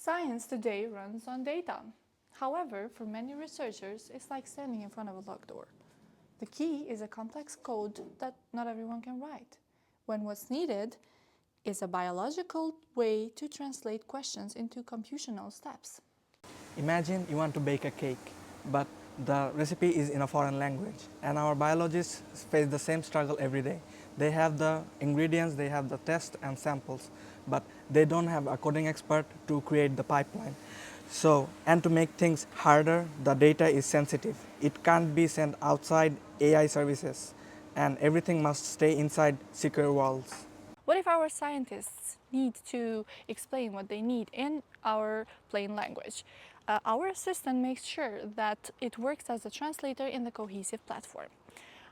Science today runs on data. However, for many researchers, it's like standing in front of a locked door. The key is a complex code that not everyone can write, when what's needed is a biological way to translate questions into computational steps. Imagine you want to bake a cake, but the recipe is in a foreign language, and our biologists face the same struggle every day. They have the ingredients, they have the tests and samples, but they don't have a coding expert to create the pipeline. And to make things harder, the data is sensitive. It can't be sent outside AI services, and everything must stay inside secure walls. What if our scientists need to explain what they need in our plain language? Our assistant makes sure that it works as a translator in the cohesive platform.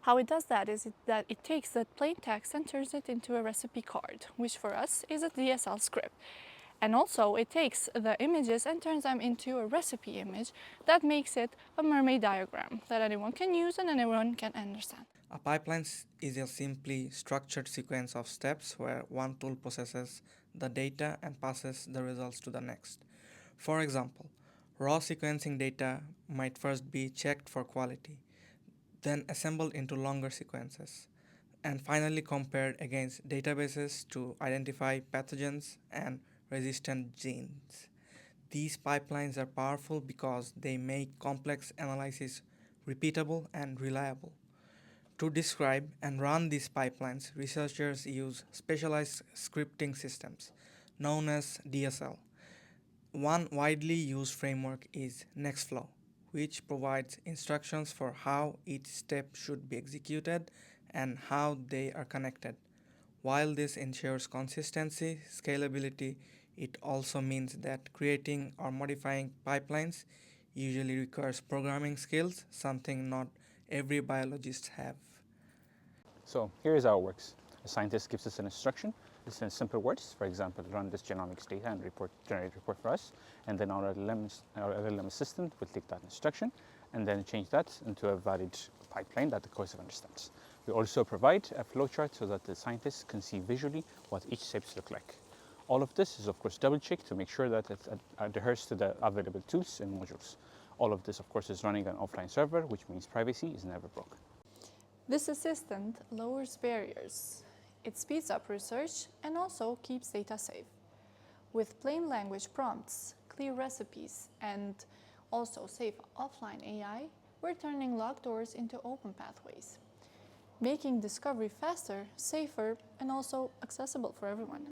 How it does that is that it takes that plain text and turns it into a recipe card, which for us is a DSL script. And also it takes the images and turns them into a recipe image that makes it a mermaid diagram that anyone can use and anyone can understand. A pipeline is a simply structured sequence of steps where one tool processes the data and passes the results to the next. For example, raw sequencing data might first be checked for quality, then assembled into longer sequences, and finally compared against databases to identify pathogens and resistant genes. These pipelines are powerful because they make complex analysis repeatable and reliable. To describe and run these pipelines, researchers use specialized scripting systems known as DSL. One widely used framework is Nextflow, which provides instructions for how each step should be executed and how they are connected. While this ensures consistency, scalability, it also means that creating or modifying pipelines usually requires programming skills, something not every biologist have. So here is how it works. A scientist gives us an instruction. It's in simple words. For example, run this genomics data and generate a report for us. And then our LLM assistant will take that instruction and then change that into a valid pipeline that the cohesive understands. We also provide a flowchart so that the scientists can see visually what each steps look like. All of this is, of course, double-checked to make sure that it adheres to the available tools and modules. All of this, of course, is running on an offline server, which means privacy is never broken. This assistant lowers barriers. It speeds up research and also keeps data safe. With plain language prompts, clear recipes, and also safe offline AI, we're turning locked doors into open pathways, making discovery faster, safer, and also accessible for everyone.